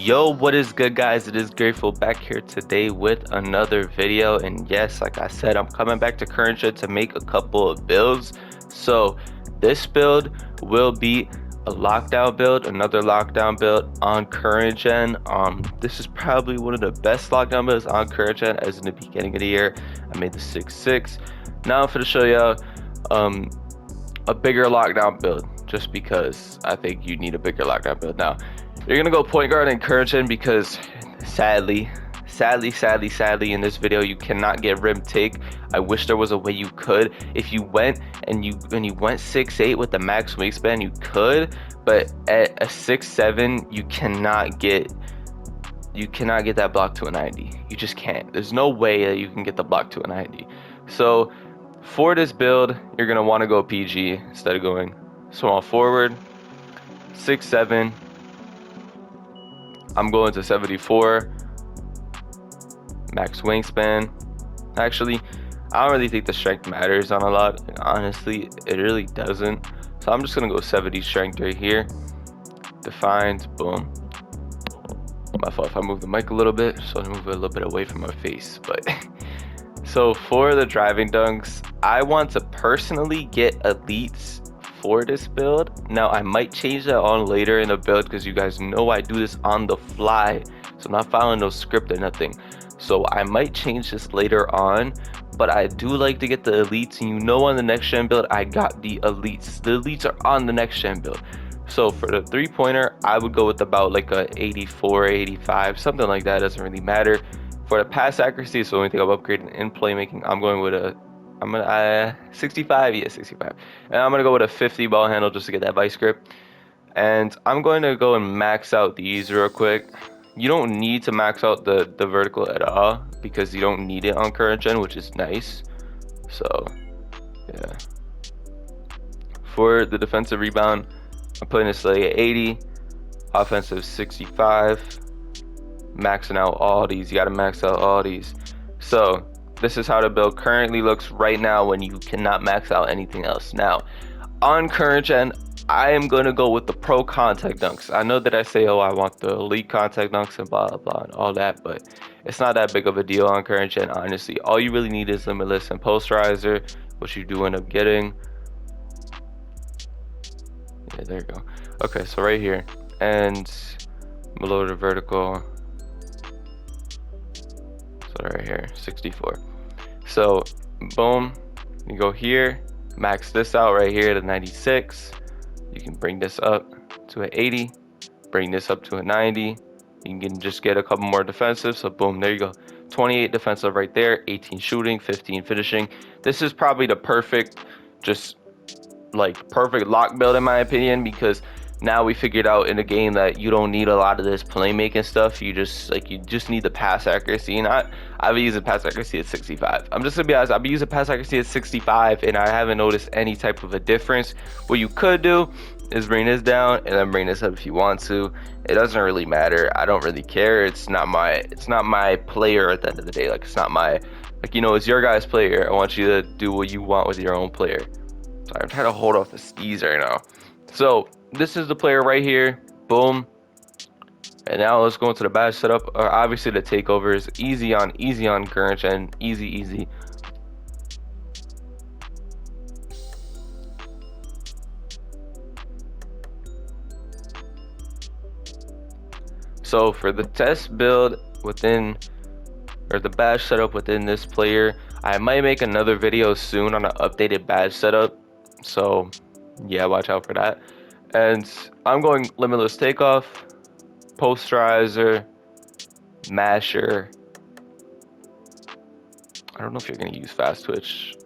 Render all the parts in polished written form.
Yo, what is good, guys? It is Grateful back here today with another video. And yes, like I said, I'm coming back to current gen to make a couple of builds. So this build will be a lockdown build, another lockdown build on current gen. This is probably one of the best lockdown builds on current gen, as in the beginning of the year I made the 6.6. Now I'm going to show y'all a bigger lockdown build, just because I think you need a bigger lockdown build. Now you're gonna go point guard in current gen because sadly in this video you cannot get rim take. I wish there was a way you could. If you went and you went 6'8" with the max wingspan, you could, but at a 6'7" you cannot get that block to a 90. You just can't. There's no way that you can get the block to a 90. So for this build, you're gonna want to go PG instead of going small forward. 6'7". I'm going to 74 max wingspan. Actually, I don't really think the strength matters on a lot. Honestly, it really doesn't. So I'm just gonna go 70 strength right here. Defined, boom. My fault if I move the mic a little bit, so I move it a little bit away from my face. But so for the driving dunks, I want to personally get elites for this build. Now I might change that on later in the build because you guys know I do this on the fly, so I'm not following no script or nothing. So I might change this later on, but I do like to get the elites, and you know on the next gen build I got the elites. The elites are on the next gen build. So for the three-pointer, I would go with about like a 84, 85, something like that. Doesn't really matter. For the pass accuracy, so the only thing I'm upgrading in playmaking, I'm going with a 65, yeah, 65. And I'm gonna go with a 50 ball handle just to get that vice grip. And I'm going to go and max out these real quick. You don't need to max out the vertical at all because you don't need it on current gen, which is nice. So yeah. For the defensive rebound, I'm putting this like at 80, offensive 65. Maxing out all these. You gotta max out all these. So this is how the build currently looks right now when you cannot max out anything else. Now, on current gen, I am going to go with the pro contact dunks. I know that I say, oh, I want the elite contact dunks and blah, blah, blah, and all that, but it's not that big of a deal on current gen, honestly. All you really need is limitless and posterizer, which you do end up getting. Yeah, there you go. Okay, so right here. And below the vertical, so right here, 64. So boom, you go here, max this out right here to 96. You can bring this up to an 80, bring this up to a 90. You can just get a couple more defensive. So boom, there you go. 28 defensive right there, 18 shooting, 15 finishing. This is probably the perfect, just like perfect lock build in my opinion, because now we figured out in the game that you don't need a lot of this playmaking stuff. You just need the pass accuracy. And I've been using pass accuracy at 65. I'm just gonna be honest, I've been using pass accuracy at 65 and I haven't noticed any type of a difference. What you could do is bring this down and then bring this up if you want to. It doesn't really matter. I don't really care. It's not my player at the end of the day. Like, it's not my, like, you know, it's your guys' player. I want you to do what you want with your own player. So I'm trying to hold off the skis right now. So this is the player right here, boom. And now let's go into the badge setup. Obviously the takeover is easy on current gen, easy. So for the test build within, or the badge setup within this player, I might make another video soon on an updated badge setup. So yeah, watch out for that. And I'm going limitless takeoff, posterizer, masher. I don't know if you're gonna use fast twitch,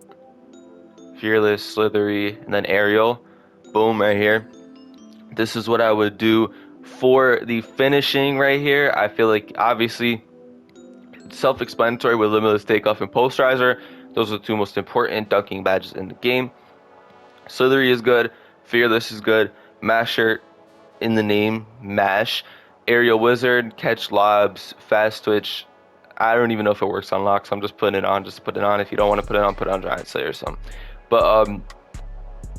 fearless, slithery, and then aerial. Boom, right here. This is what I would do for the finishing right here. I feel like obviously self-explanatory with limitless takeoff and posterizer. Those are the two most important dunking badges in the game. Slithery is good, fearless is good, masher in the name, mash. Aerial wizard, catch lobs, fast twitch. I don't even know if it works on locks. I'm just putting it on, just put it on. If you don't want to put it on giant slayer or something. But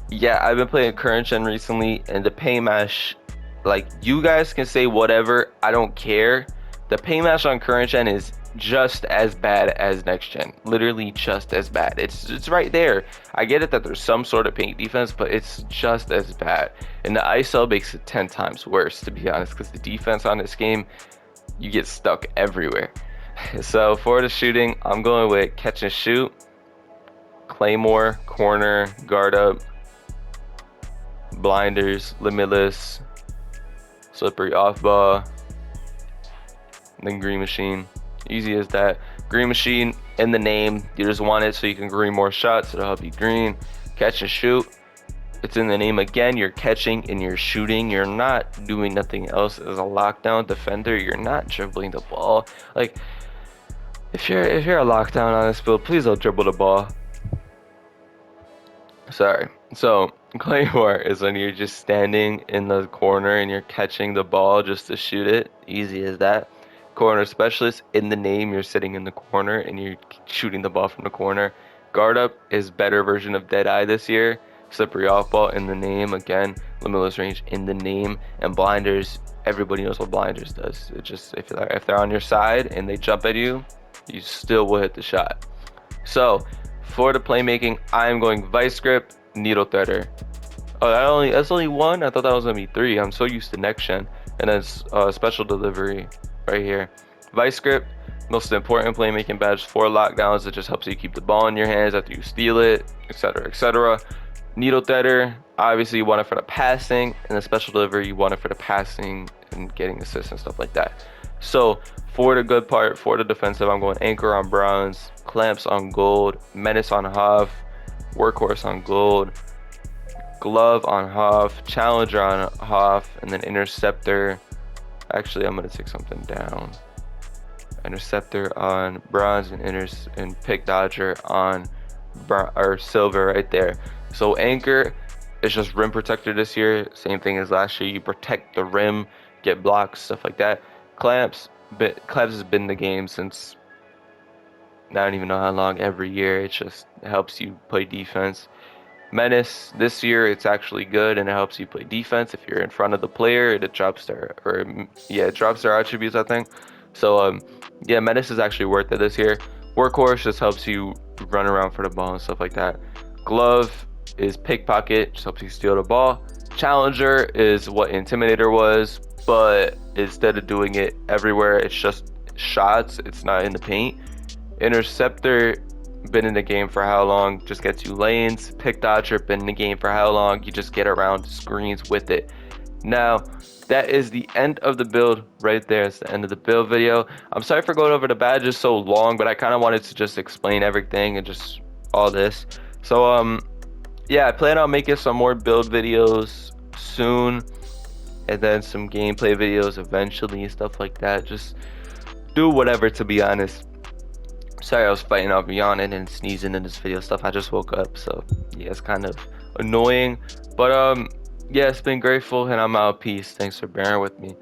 yeah, I've been playing current gen recently, and the pay mash Like, you guys can say whatever, I don't care. The paint match on current gen is just as bad as next gen, literally just as bad. It's right there. I get it that there's some sort of paint defense, but it's just as bad, and the ISO makes it 10 times worse, to be honest, because the defense on this game, you get stuck everywhere. So for the shooting, I'm going with catch and shoot, claymore, corner, guard up, blinders, limitless, slippery off ball, and then green machine. Easy as that. Green machine in the name, you just want it so you can green more shots. It'll help you green. Catch and shoot, it's in the name again. You're catching and you're shooting. You're not doing nothing else. As a lockdown defender, you're not dribbling the ball. Like, if you're a lockdown on this build, please don't dribble the ball. Sorry. So claymore is when you're just standing in the corner and you're catching the ball just to shoot it. Easy as that. Corner specialist, in the name, you're sitting in the corner and you're shooting the ball from the corner. Guard up is better version of Deadeye this year. Slippery off ball, in the name again. Limitless range, in the name. And blinders, everybody knows what blinders does. It just, if they're on your side and they jump at you, you still will hit the shot. So for the playmaking, I'm going vice grip, needle threader. Oh, that's only one? I thought that was gonna be three. I'm so used to next gen. And then special delivery right here. Vice grip, most important playmaking badge for lockdowns. It just helps you keep the ball in your hands after you steal it, etc., etc. Needle threader, obviously you want it for the passing, and the special delivery, you want it for the passing and getting assists and stuff like that. So for the good part, for the defensive, I'm going anchor on bronze, clamps on gold, menace on Hoff, workhorse on gold, glove on Hoff, challenger on Hoff, and then interceptor. Actually, I'm gonna take something down. Interceptor on bronze and pick dodger on silver right there. So anchor is just rim protector this year, same thing as last year. You protect the rim, get blocks, stuff like that. Clamps has been in the game since I don't even know how long, every year. It just helps you play defense. Menace, this year it's actually good and it helps you play defense. If you're in front of the player, it drops their attributes, I think. So yeah, menace is actually worth it this year. Workhorse just helps you run around for the ball and stuff like that. Glove is pickpocket, just helps you steal the ball. Challenger is what Intimidator was, but instead of doing it everywhere, it's just shots, it's not in the paint. Interceptor, been in the game for how long, just gets you lanes. Pick dodger, been in the game for how long, you just get around screens with it. Now that is the end of the build right there. It's the end of the build video. I'm sorry for going over the badges so long, but I kind of wanted to just explain everything and just all this. So yeah, I plan on making some more build videos soon, and then some gameplay videos eventually and stuff like that. Just do whatever, to be honest. Sorry, I was fighting off yawning and sneezing in this video stuff. I just woke up, so yeah, it's kind of annoying. But yeah, it's been grateful, and I'm out. Peace. Thanks for bearing with me.